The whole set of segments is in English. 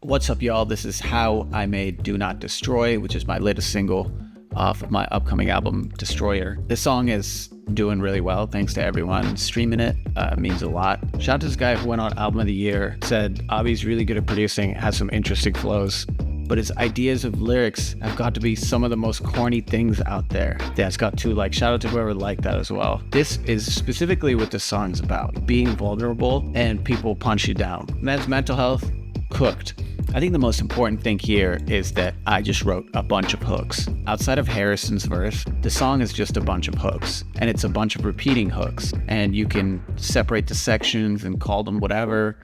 What's up, y'all? This is How I Made Do Not Destroy, which is my latest single off of my upcoming album, Destroyer. This song is doing really well. Thanks to everyone streaming it. Means a lot. Shout out to this guy who went on Album of the Year, said Avi's really good at producing, has some interesting flows, but his ideas of lyrics have got to be some of the most corny things out there. That's got to, like, shout out to whoever liked that as well. This is specifically what this song's about, being vulnerable and people punch you down. Men's mental health, cooked. I think the most important thing here is that I just wrote a bunch of hooks. Outside of Harrison's verse, the song is just a bunch of hooks, and it's a bunch of repeating hooks, and you can separate the sections and call them whatever,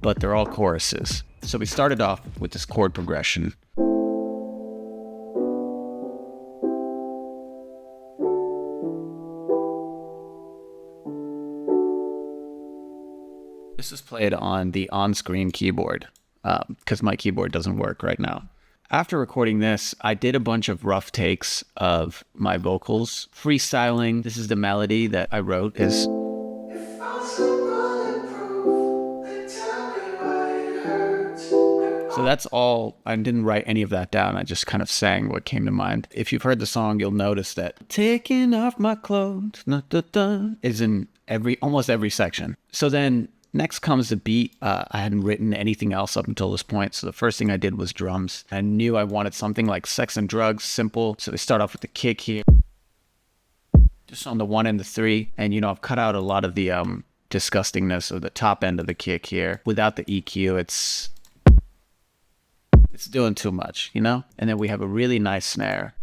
but they're all choruses. So we started off with this chord progression. This is played on the on-screen keyboard, because my keyboard doesn't work right now. After recording this, I did a bunch of rough takes of my vocals, freestyling. This is the melody that I wrote. So that's all. I didn't write any of that down. I just kind of sang what came to mind. If you've heard the song, you'll notice that taking off my clothes is in almost every section. So then next comes the beat. I hadn't written anything else up until this point, so the first thing I did was drums. I knew I wanted something like Sex and Drugs, simple. So we start off with the kick here, just on the 1 and the 3. And, you know, I've cut out a lot of the disgustingness of the top end of the kick here. Without the EQ, it's doing too much, you know? And then we have a really nice snare.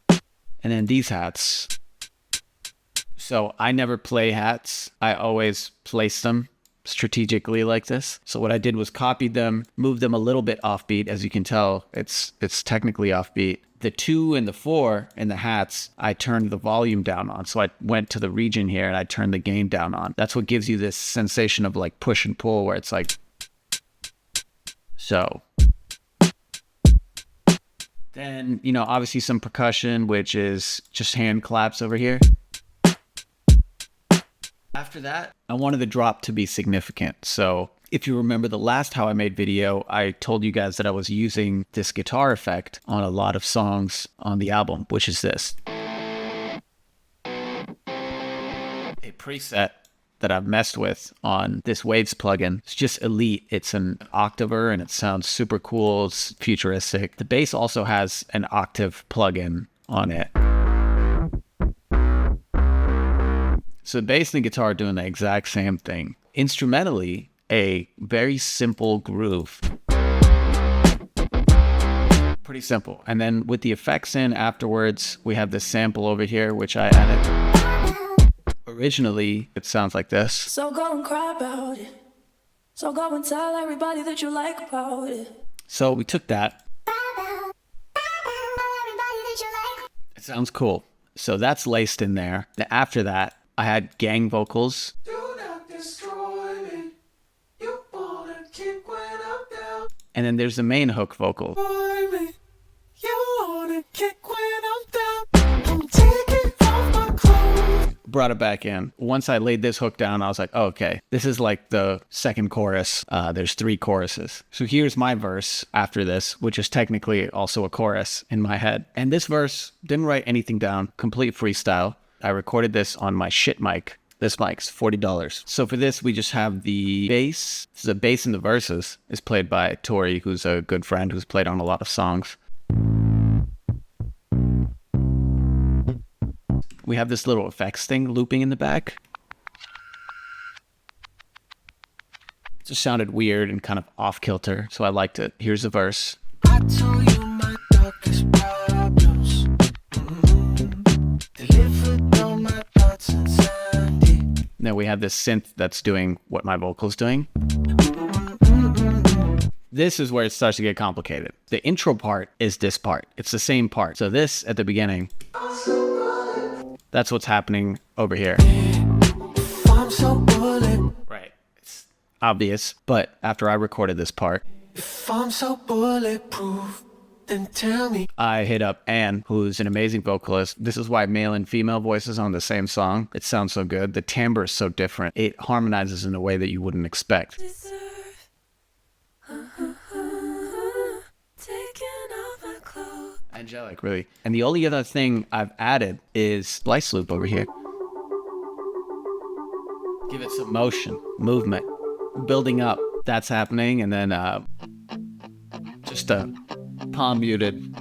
And then these hats. So I never play hats. I always place them strategically like this. So what I did was copied them, moved them a little bit offbeat. As you can tell, it's technically offbeat. The 2 and the 4 in the hats, I turned the volume down on. So I went to the region here and I turned the gain down on. That's what gives you this sensation of like push and pull where it's like, so. Then, you know, obviously some percussion, which is just hand claps over here. After that, I wanted the drop to be significant. So if you remember the last How I Made video, I told you guys that I was using this guitar effect on a lot of songs on the album, which is this. A preset that I've messed with on this Waves plugin. It's just elite. It's an octaver and it sounds super cool. It's futuristic. The bass also has an octave plugin on it. So the bass and the guitar are doing the exact same thing. Instrumentally, a very simple groove. Pretty simple. And then with the effects in afterwards, we have this sample over here, which I added. Originally, it sounds like this. So go and cry about it. So go and tell everybody that you like about it. So we took that. It sounds cool. So that's laced in there. Then after that, I had gang vocals. Do not destroy me. You wanna kick when I'm down. And then there's the main hook vocal. You wanna kick when I'm down. I'm taking off my clothes. Brought it back in. Once I laid this hook down, I was like, oh, okay, this is like the second chorus. There's 3 choruses. So here's my verse after this, which is technically also a chorus in my head. And this verse, didn't write anything down, complete freestyle. I recorded this on my shit mic. This mic's $40. So for this, we just have the bass. The bass in the verses is played by Tori, who's a good friend who's played on a lot of songs. We have this little effects thing looping in the back. It just sounded weird and kind of off kilter, so I liked it. Here's the verse. I told you my darkest problems. Then we have this synth that's doing what my vocal's doing. This is where it starts to get complicated. The intro part is this part. It's the same part. So this at the beginning, that's what's happening over here. Right. It's obvious. But after I recorded this part, if I'm so bulletproof, then tell me. I hit up Anne, who's an amazing vocalist. This is why male and female voices on the same song. It sounds so good. The timbre is so different. It harmonizes in a way that you wouldn't expect. angelic, really. And the only other thing I've added is splice loop over here. Give it some motion, movement, building up. That's happening. And then just a palm muted.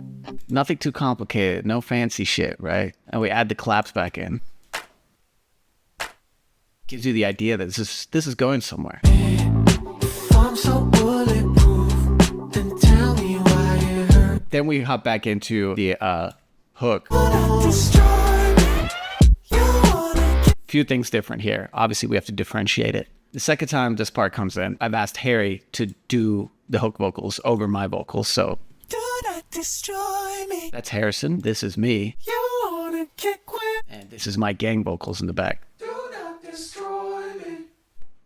Nothing too complicated. No fancy shit, right? And we add the claps back in. Gives you the idea that this is going somewhere. I'm so bulletproof, then tell me why it hurt. Then we hop back into the hook. Few things different here. Obviously, we have to differentiate it. The second time this part comes in, I've asked Harry to do the hook vocals over my vocals. So Do not destroy me. that's Harrison. This is me. You wanna kick with. And this is my gang vocals in the back. Do not destroy me.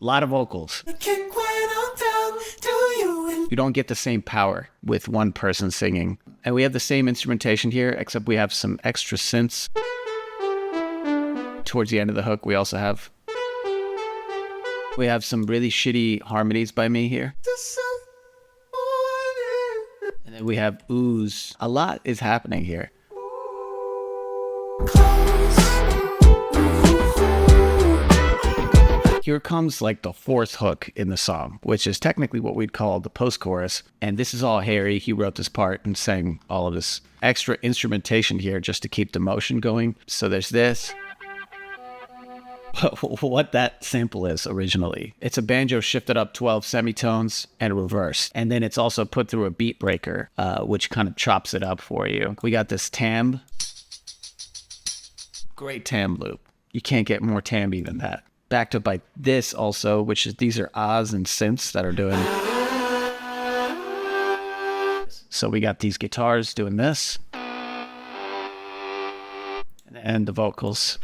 A lot of vocals. Kick when I'm down. Do you and You don't get the same power with one person singing. And we have the same instrumentation here, except we have some extra synths. Towards the end of the hook, we also have some really shitty harmonies by me here. And then we have ooze. A lot is happening here. Here comes like the fourth hook in the song, which is technically what we'd call the post-chorus. And this is all Harry. He wrote this part and sang all of this extra instrumentation here just to keep the motion going. So there's this. What that sample is originally. It's a banjo shifted up 12 semitones and reversed. And then it's also put through a beat breaker, which kind of chops it up for you. We got this tam. Great tam loop. You can't get more tamby than that. Backed up by this also, which is these are ahs and synths that are doing. So we got these guitars doing this. And the vocals.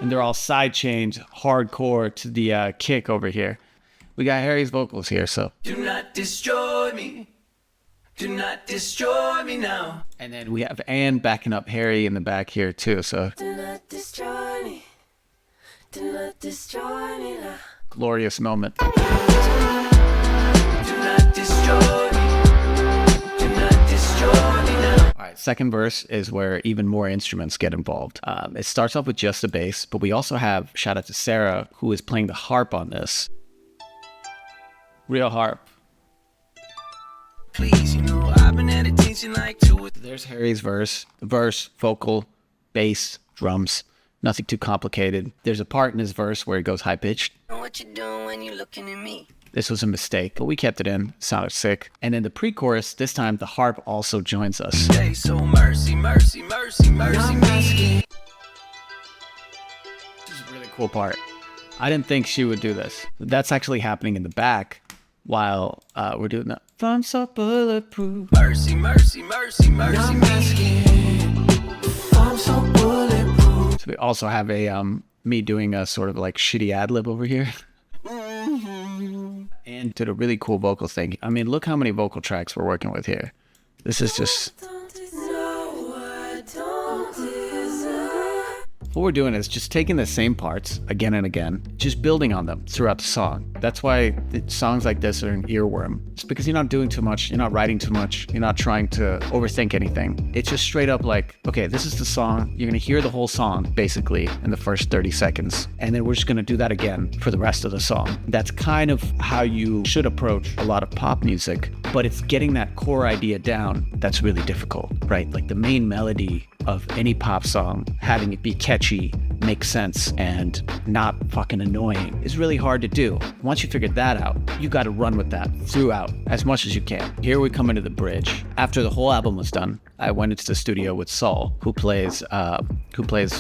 And they're all sidechained hardcore to the kick over here. We got Harry's vocals here, so. Do not destroy me. Do not destroy me now. And then we have Anne backing up Harry in the back here too, so. Do not destroy me. Do not destroy me now. Glorious moment. Do not destroy me. Do not destroy me now. All right, second verse is where even more instruments get involved. It starts off with just the bass, but we also have, shout out to Sarah, who is playing the harp on this. Real harp. Please, you know, I've been at attention like 2 or 3. There's Harry's verse, vocal, bass, drums, nothing too complicated. There's a part in his verse where he goes high-pitched. Know what you doing when you looking at me? This was a mistake, but we kept it in. Sounded sick. And in the pre-chorus, this time the harp also joins us. Hey, so mercy, mercy, mercy, mercy me. This is a really cool part. I didn't think she would do this. That's actually happening in the back while we're doing that. I'm so bulletproof. Mercy, mercy, mercy, mercy me. I'm so bulletproof. So we also have a me doing a sort of like shitty ad-lib over here. And did a really cool vocal thing. I mean, look how many vocal tracks we're working with here. This is just... What we're doing is just taking the same parts again and again, just building on them throughout the song. That's why songs like this are an earworm. It's because you're not doing too much, you're not writing too much, you're not trying to overthink anything. It's just straight up like, okay, this is the song. You're gonna hear the whole song, basically, in the first 30 seconds. And then we're just gonna do that again for the rest of the song. That's kind of how you should approach a lot of pop music, but it's getting that core idea down that's really difficult, right? Like the main melody of any pop song, having it be catchy, make sense, and not fucking annoying is really hard to do. Once you figure that out, you got to run with that throughout as much as you can. Here we come into the bridge. After the whole album was done, I went into the studio with Saul, who plays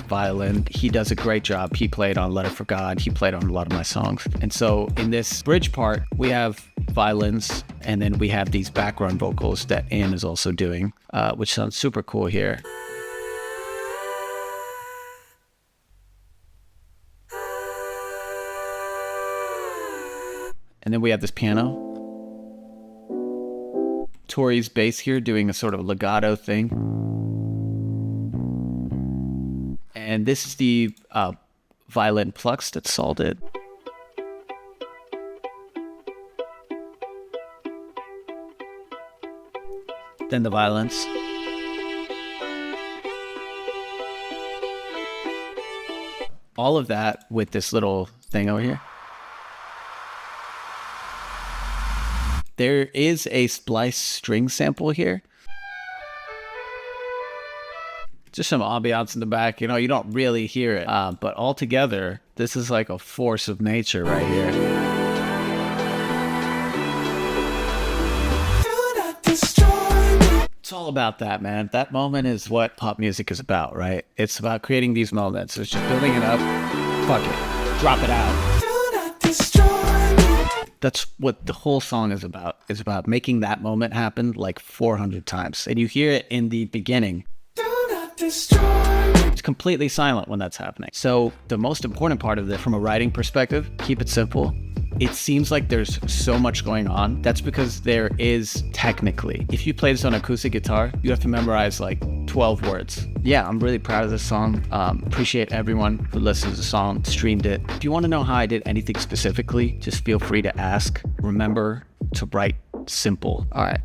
violin. He does a great job. He played on Letter for God. He played on a lot of my songs. And so in this bridge part, we have violins, and then we have these background vocals that Anne is also doing, which sounds super cool here. And then we have this piano. Tori's bass here doing a sort of legato thing. And this is the violin plucks that Saul did. Then the violence. All of that with this little thing over here. There is a splice string sample here. Just some ambiance in the back, you know, you don't really hear it. But altogether, this is like a force of nature right here. It's all about that, man. That moment is what pop music is about, right? It's about creating these moments. It's just building it up. Fuck it. Drop it out. That's what the whole song is about. It's about making that moment happen like 400 times. And you hear it in the beginning. It's completely silent when that's happening. So the most important part of this from a writing perspective, keep it simple. It seems like there's so much going on. That's because there is technically. If you play this on acoustic guitar, you have to memorize like 12 words. Yeah, I'm really proud of this song. Appreciate everyone who listened to the song, streamed it. If you want to know how I did anything specifically, just feel free to ask. Remember to write simple. All right.